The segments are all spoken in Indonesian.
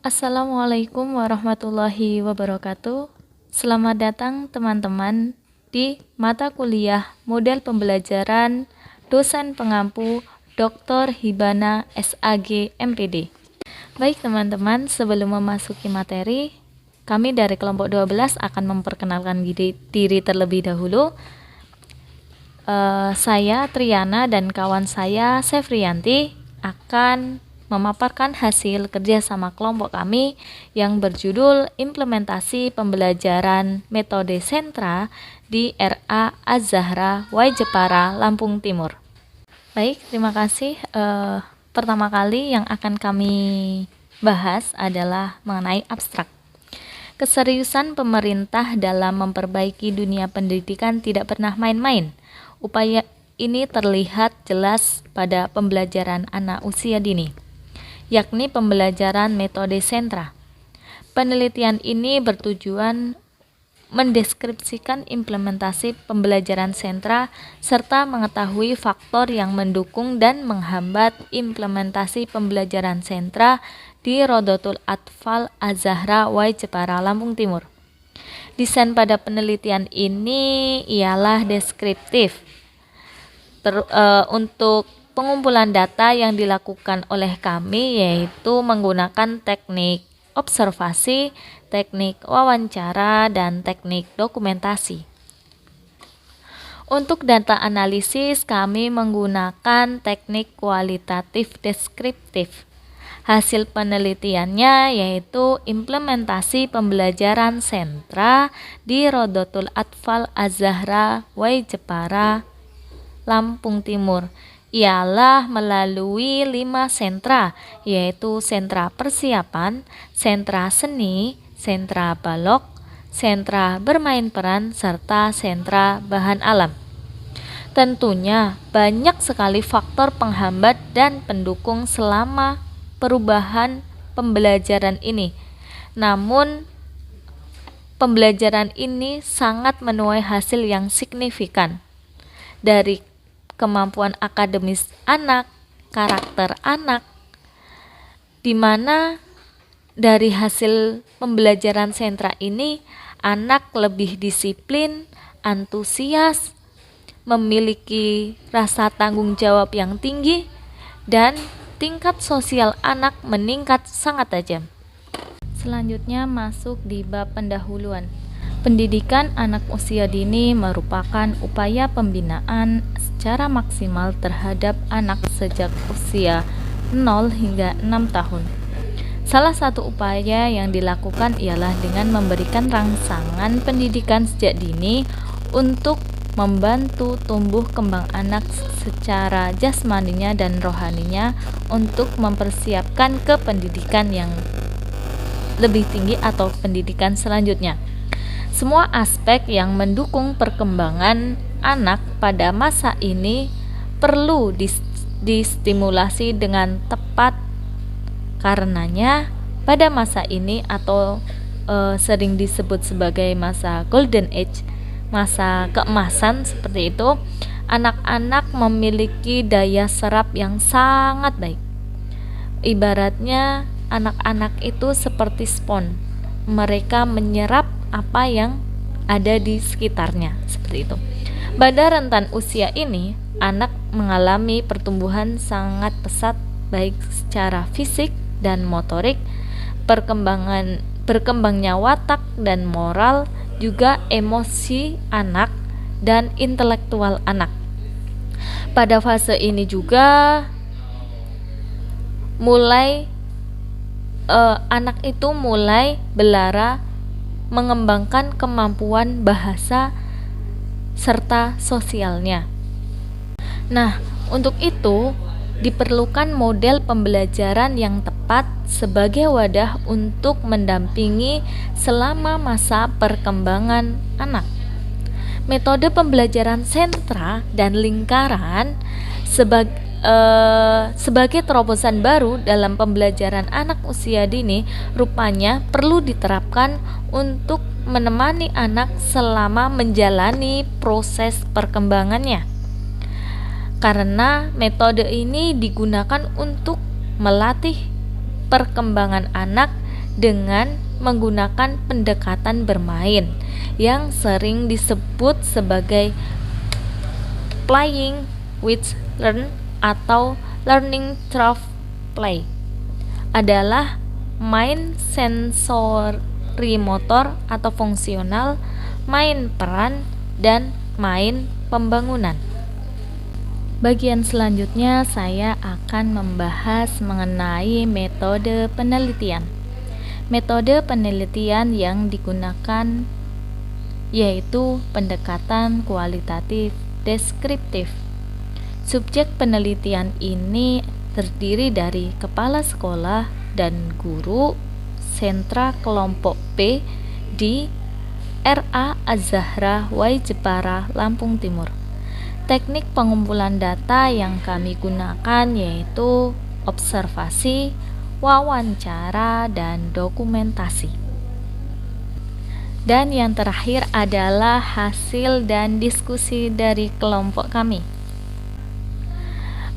Assalamualaikum warahmatullahi wabarakatuh. Selamat datang teman-teman di mata kuliah model pembelajaran dosen pengampu Dr. Hibana SAG MPD. Baik teman-teman, sebelum memasuki materi, kami dari kelompok 12 akan memperkenalkan diri terlebih dahulu. Saya Triana dan kawan saya Sefrianti akan memaparkan hasil kerjasama kelompok kami yang berjudul Implementasi Pembelajaran Metode Sentra di RA Az-Zahra Y Jepara, Lampung Timur. Baik, terima kasih. Pertama kali yang akan kami bahas adalah mengenai abstrak. Keseriusan pemerintah dalam memperbaiki dunia pendidikan tidak pernah main-main. Upaya ini terlihat jelas pada pembelajaran anak usia dini, yakni pembelajaran metode sentra. Penelitian ini bertujuan mendeskripsikan implementasi pembelajaran sentra serta mengetahui faktor yang mendukung dan menghambat implementasi pembelajaran sentra di Rodotul Atfal Az-Zahra Y Jepara, Lampung Timur. Desain pada penelitian ini ialah deskriptif. Untuk pengumpulan data yang dilakukan oleh kami yaitu menggunakan teknik observasi, teknik wawancara, dan teknik dokumentasi. Untuk data analisis, kami menggunakan teknik kualitatif deskriptif. Hasil penelitiannya yaitu implementasi pembelajaran sentra di Rodotul Atfal Az-Zahra Y Jepara, Lampung Timur ialah melalui 5 sentra, yaitu sentra persiapan, sentra seni, sentra balok, sentra bermain peran, serta sentra bahan alam. Tentunya banyak sekali faktor penghambat dan pendukung selama perubahan pembelajaran ini. Namun pembelajaran ini sangat menuai hasil yang signifikan dari kemampuan akademis anak, karakter anak, di mana dari hasil pembelajaran sentra ini anak lebih disiplin, antusias, memiliki rasa tanggung jawab yang tinggi, dan tingkat sosial anak meningkat sangat tajam. Selanjutnya masuk di bab pendahuluan. Pendidikan anak usia dini merupakan upaya pembinaan secara maksimal terhadap anak sejak usia 0 hingga 6 tahun. Salah satu upaya yang dilakukan ialah dengan memberikan rangsangan pendidikan sejak dini untuk membantu tumbuh kembang anak secara jasmaninya dan rohaninya untuk mempersiapkan ke pendidikan yang lebih tinggi atau pendidikan selanjutnya. Semua aspek yang mendukung perkembangan anak pada masa ini perlu distimulasi dengan tepat. Karenanya pada masa ini atau sering disebut sebagai masa golden age, masa keemasan seperti itu, anak-anak memiliki daya serap yang sangat baik. Ibaratnya anak-anak itu seperti spons. Mereka menyerap apa yang ada di sekitarnya, seperti itu. Pada rentan usia ini, anak mengalami pertumbuhan sangat pesat baik secara fisik dan motorik, berkembangnya watak dan moral, juga emosi anak dan intelektual anak. Pada fase ini juga anak itu mulai belara mengembangkan kemampuan bahasa serta sosialnya. Nah, untuk itu diperlukan model pembelajaran yang tepat sebagai wadah untuk mendampingi selama masa perkembangan anak. Metode pembelajaran sentra dan lingkaran sebagai terobosan baru dalam pembelajaran anak usia dini rupanya perlu diterapkan untuk menemani anak selama menjalani proses perkembangannya. Karena metode ini digunakan untuk melatih perkembangan anak dengan menggunakan pendekatan bermain yang sering disebut sebagai playing with learn atau learning through play, adalah main sensori motor atau fungsional, main peran, dan main pembangunan. Bagian selanjutnya saya akan membahas mengenai metode penelitian. Metode penelitian yang digunakan yaitu pendekatan kualitatif deskriptif. Subjek penelitian ini terdiri dari kepala sekolah dan guru sentra kelompok B di RA Az-Zahra Y Jepara, Lampung Timur. Teknik pengumpulan data yang kami gunakan yaitu observasi, wawancara, dan dokumentasi. Dan yang terakhir adalah hasil dan diskusi dari kelompok kami.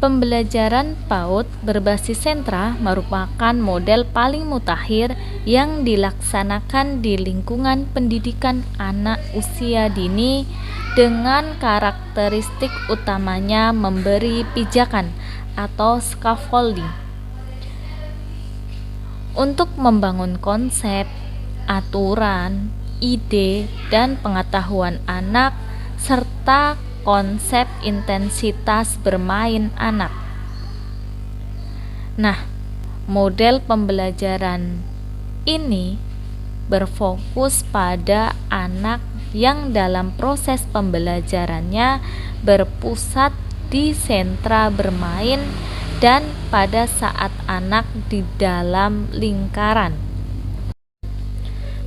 Pembelajaran PAUD berbasis sentra merupakan model paling mutakhir yang dilaksanakan di lingkungan pendidikan anak usia dini dengan karakteristik utamanya memberi pijakan atau scaffolding untuk membangun konsep, aturan, ide, dan pengetahuan anak serta konsep intensitas bermain anak. Nah, model pembelajaran ini berfokus pada anak yang dalam proses pembelajarannya berpusat di sentra bermain dan pada saat anak di dalam lingkaran.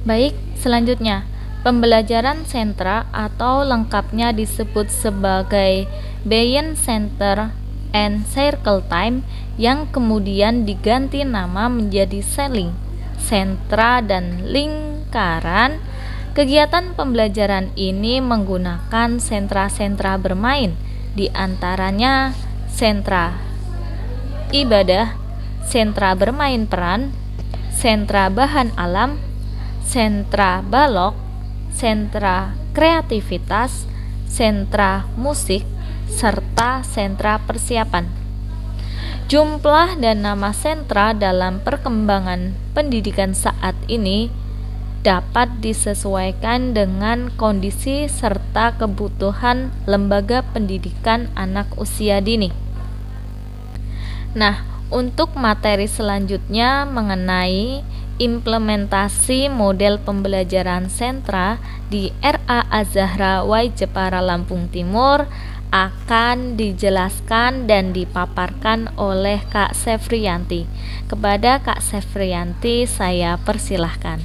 Baik, selanjutnya pembelajaran sentra atau lengkapnya disebut sebagai Bayesian Center and Circle Time yang kemudian diganti nama menjadi Selling, sentra dan lingkaran. Kegiatan pembelajaran ini menggunakan sentra-sentra bermain, di antaranya sentra ibadah, sentra bermain peran, sentra bahan alam, sentra balok, sentra kreativitas, sentra musik, serta sentra persiapan. Jumlah dan nama sentra dalam perkembangan pendidikan saat ini dapat disesuaikan dengan kondisi serta kebutuhan lembaga pendidikan anak usia dini. Nah, untuk materi selanjutnya mengenai implementasi model pembelajaran sentra di RA Az-Zahra Y Jepara, Lampung Timur akan dijelaskan dan dipaparkan oleh Kak Sefriyanti. Kepada Kak Sefriyanti saya persilahkan.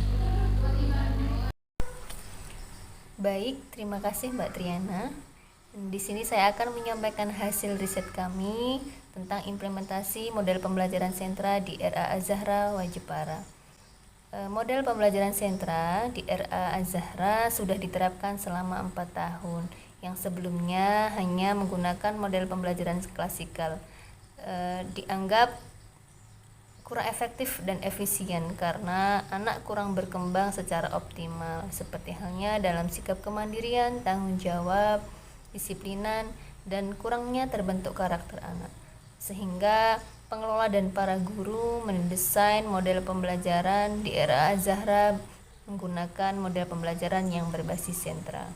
Baik, terima kasih Mbak Triana. Di sini saya akan menyampaikan hasil riset kami tentang implementasi model pembelajaran sentra di RA Az-Zahra Y Jepara. Model pembelajaran sentra di RA Az-Zahra sudah diterapkan selama 4 tahun, yang sebelumnya hanya menggunakan model pembelajaran klasikal. Dianggap kurang efektif dan efisien karena anak kurang berkembang secara optimal, seperti halnya dalam sikap kemandirian, tanggung jawab, disiplinan, dan kurangnya terbentuk karakter anak. Sehingga pengelola dan para guru mendesain model pembelajaran di RA Az-Zahra menggunakan model pembelajaran yang berbasis sentra.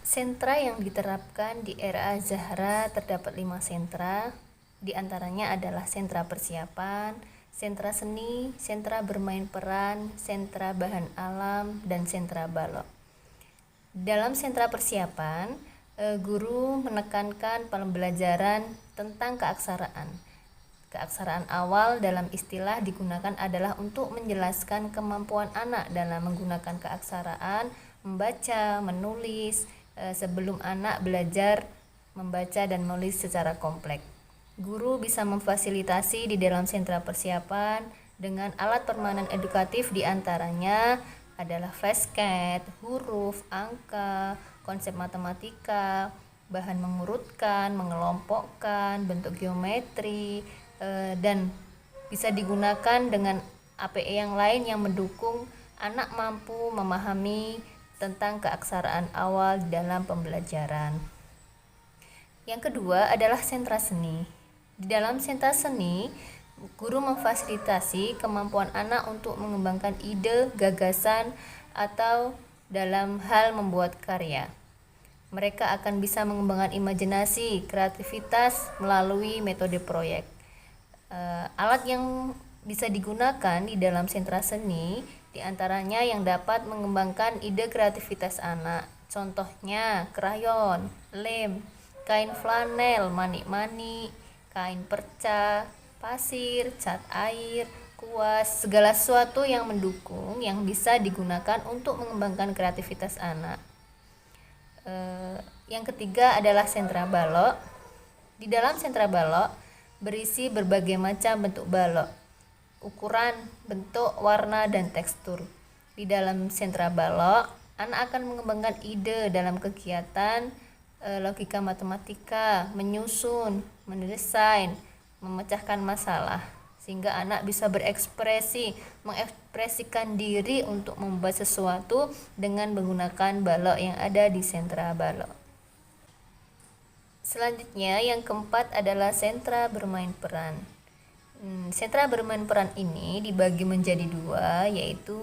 Sentra yang diterapkan di RA Az-Zahra terdapat 5 sentra, di antaranya adalah sentra persiapan, sentra seni, sentra bermain peran, sentra bahan alam, dan sentra balok. Dalam sentra persiapan, guru menekankan pembelajaran tentang keaksaraan. Keaksaraan awal dalam istilah digunakan adalah untuk menjelaskan kemampuan anak dalam menggunakan keaksaraan, membaca, menulis, sebelum anak belajar membaca dan menulis secara kompleks. Guru bisa memfasilitasi di dalam sentra persiapan dengan alat permainan edukatif, diantaranya adalah flashcard, huruf, angka, konsep matematika, bahan mengurutkan, mengelompokkan, bentuk geometri, dan bisa digunakan dengan APE yang lain yang mendukung anak mampu memahami tentang keaksaraan awal di dalam pembelajaran. Yang kedua adalah sentra seni. Di dalam sentra seni, guru memfasilitasi kemampuan anak untuk mengembangkan ide, gagasan, atau dalam hal membuat karya. Mereka akan bisa mengembangkan imajinasi, kreativitas melalui metode proyek. Alat yang bisa digunakan di dalam sentra seni diantaranya yang dapat mengembangkan ide kreativitas anak. Contohnya krayon, lem, kain flanel, manik-manik, kain perca, pasir, cat air, kuas, segala sesuatu yang mendukung yang bisa digunakan untuk mengembangkan kreativitas anak. Yang ketiga adalah sentra balok. Di dalam sentra balok berisi berbagai macam bentuk balok, ukuran, bentuk, warna, dan tekstur. Di dalam sentra balok, anak akan mengembangkan ide dalam kegiatan logika matematika, menyusun, mendesain, memecahkan masalah, sehingga anak bisa berekspresi, mengekspresikan diri untuk membuat sesuatu dengan menggunakan balok yang ada di sentra balok. Selanjutnya yang keempat adalah sentra bermain peran. Sentra bermain peran ini dibagi menjadi dua, yaitu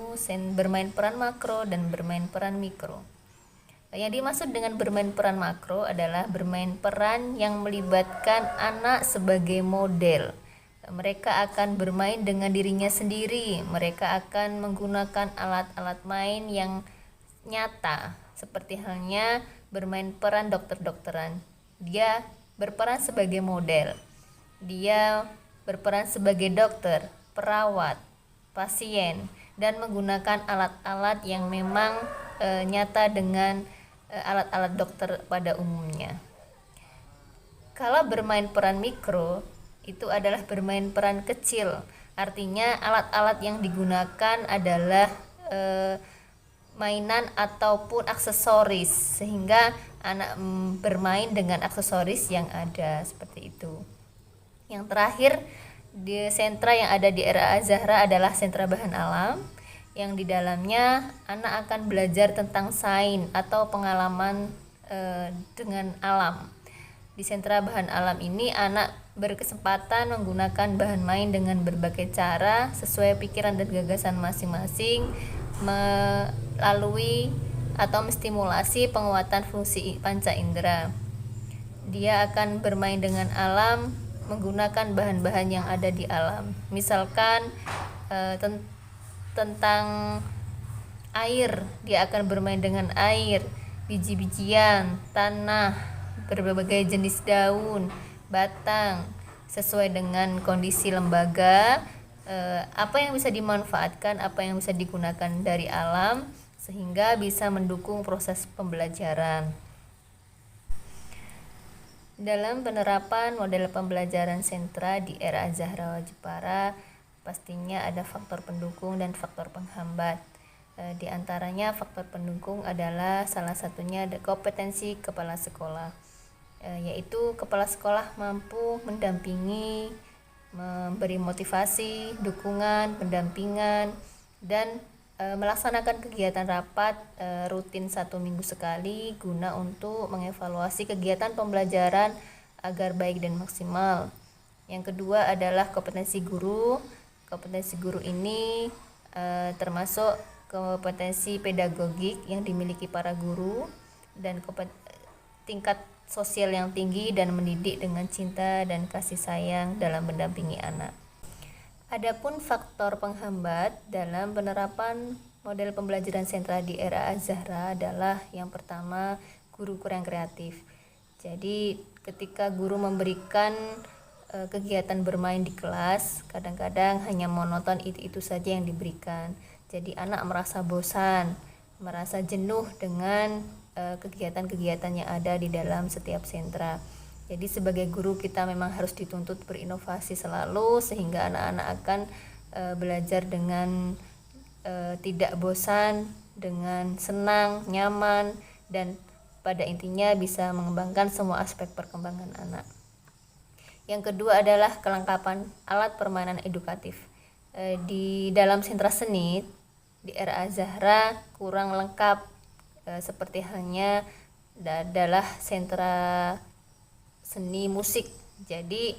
bermain peran makro dan bermain peran mikro. Yang dimaksud dengan bermain peran makro adalah bermain peran yang melibatkan anak sebagai model. Mereka akan bermain dengan dirinya sendiri. Mereka akan menggunakan alat-alat main yang nyata, seperti halnya bermain peran dokter-dokteran. Dia berperan sebagai model. Dia berperan sebagai dokter, perawat, pasien, dan menggunakan alat-alat yang memang nyata dengan alat-alat dokter pada umumnya. Kalau bermain peran mikro, itu adalah bermain peran kecil. Artinya alat-alat yang digunakan adalah mainan ataupun aksesoris, sehingga anak bermain dengan aksesoris yang ada seperti itu. Yang terakhir di sentra yang ada di RA Zahra adalah sentra bahan alam, yang di dalamnya anak akan belajar tentang sains atau pengalaman dengan alam. Di sentra bahan alam ini anak berkesempatan menggunakan bahan main dengan berbagai cara sesuai pikiran dan gagasan masing-masing, melalui atau menstimulasi penguatan fungsi panca indera. Dia akan bermain dengan alam menggunakan bahan-bahan yang ada di alam. Misalkan tentang air, dia akan bermain dengan air, biji-bijian, tanah, berbagai jenis daun, batang, sesuai dengan kondisi lembaga, apa yang bisa dimanfaatkan, apa yang bisa digunakan dari alam, sehingga bisa mendukung proses pembelajaran. Dalam penerapan model pembelajaran sentra di RA Zahra Jepara, pastinya ada faktor pendukung dan faktor penghambat. Di antaranya faktor pendukung adalah salah satunya kompetensi kepala sekolah, yaitu kepala sekolah mampu mendampingi, memberi motivasi, dukungan, pendampingan, dan melaksanakan kegiatan rapat rutin 1 minggu sekali guna untuk mengevaluasi kegiatan pembelajaran agar baik dan maksimal. Yang kedua adalah kompetensi guru. Kompetensi guru ini termasuk kompetensi pedagogik yang dimiliki para guru dan tingkat sosial yang tinggi dan mendidik dengan cinta dan kasih sayang dalam mendampingi anak. Adapun faktor penghambat dalam penerapan model pembelajaran sentra di RA Zahra adalah yang pertama, guru kurang kreatif. Jadi ketika guru memberikan kegiatan bermain di kelas, kadang-kadang hanya monoton itu saja yang diberikan. Jadi anak merasa bosan, merasa jenuh dengan kegiatan-kegiatan yang ada di dalam setiap sentra. Jadi sebagai guru kita memang harus dituntut berinovasi selalu, sehingga anak-anak akan belajar dengan tidak bosan, dengan senang, nyaman, dan pada intinya bisa mengembangkan semua aspek perkembangan anak. Yang kedua adalah kelengkapan alat permainan edukatif. Di dalam sentra seni di RA Zahra kurang lengkap, seperti halnya adalah sentra seni musik. Jadi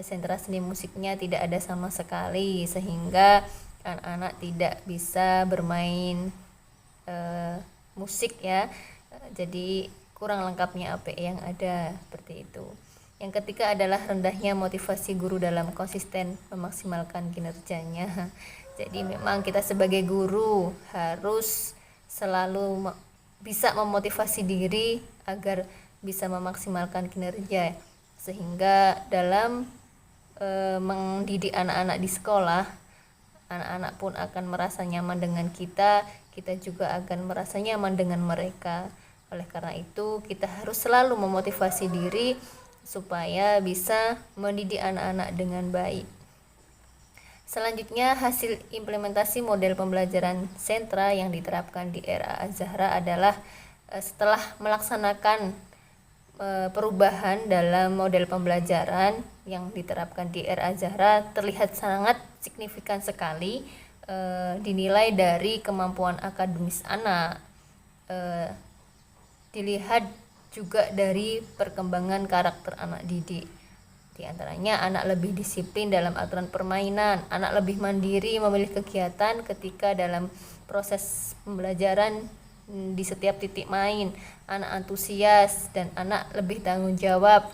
sentra seni musiknya tidak ada sama sekali, sehingga anak-anak tidak bisa bermain musik ya. Jadi kurang lengkapnya APE yang ada, seperti itu. Yang ketiga adalah rendahnya motivasi guru dalam konsisten memaksimalkan kinerjanya. Jadi memang kita sebagai guru harus selalu bisa memotivasi diri agar bisa memaksimalkan kinerja, sehingga dalam mendidik anak-anak di sekolah, anak-anak pun akan merasa nyaman dengan kita juga akan merasa nyaman dengan mereka. Oleh karena itu kita harus selalu memotivasi diri supaya bisa mendidik anak-anak dengan baik. Selanjutnya, hasil implementasi model pembelajaran sentra yang diterapkan di RA Zahra adalah setelah melaksanakan perubahan dalam model pembelajaran yang diterapkan di RA Zahra terlihat sangat signifikan sekali, dinilai dari kemampuan akademis anak, dilihat juga dari perkembangan karakter anak didik. Di antaranya anak lebih disiplin dalam aturan permainan, anak lebih mandiri memilih kegiatan ketika dalam proses pembelajaran di setiap titik main, anak antusias dan anak lebih tanggung jawab.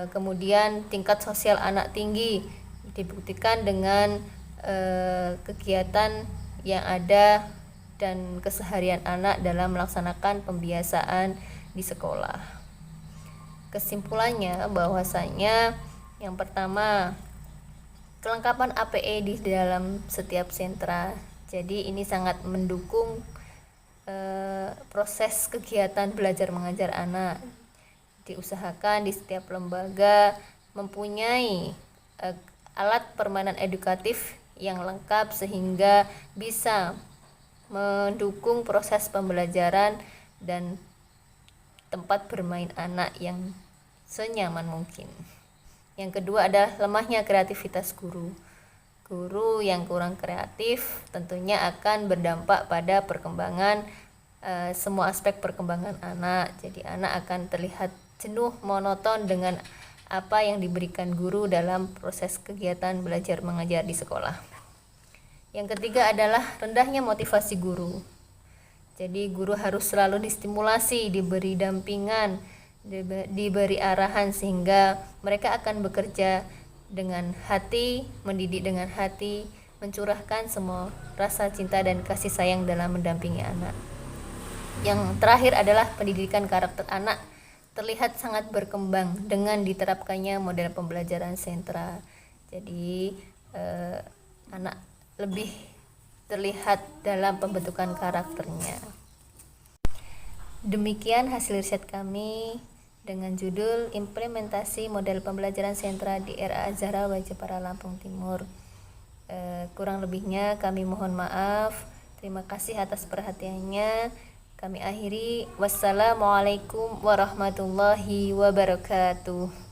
Kemudian tingkat sosial anak tinggi dibuktikan dengan kegiatan yang ada dan keseharian anak dalam melaksanakan pembiasaan di sekolah. Kesimpulannya bahwasanya yang pertama, kelengkapan APE di dalam setiap sentra. Jadi ini sangat mendukung proses kegiatan belajar mengajar anak. Diusahakan di setiap lembaga mempunyai alat permainan edukatif yang lengkap sehingga bisa mendukung proses pembelajaran dan tempat bermain anak yang senyaman mungkin. Yang kedua adalah lemahnya kreativitas guru. Guru yang kurang kreatif tentunya akan berdampak pada perkembangan semua aspek perkembangan anak. Jadi anak akan terlihat jenuh, monoton dengan apa yang diberikan guru dalam proses kegiatan belajar mengajar di sekolah. Yang ketiga adalah rendahnya motivasi guru. Jadi guru harus selalu distimulasi, diberi dampingan, diberi arahan sehingga mereka akan bekerja dengan hati, mendidik dengan hati, mencurahkan semua rasa cinta dan kasih sayang dalam mendampingi anak. Yang terakhir adalah pendidikan karakter anak terlihat sangat berkembang dengan diterapkannya model pembelajaran sentra. Jadi anak lebih terlihat dalam pembentukan karakternya. Demikian hasil riset kami dengan judul Implementasi Model Pembelajaran Sentra di RA Zahra Jepara Lampung Timur. Kurang lebihnya kami mohon maaf. Terima kasih atas perhatiannya. Kami akhiri. Wassalamualaikum warahmatullahi wabarakatuh.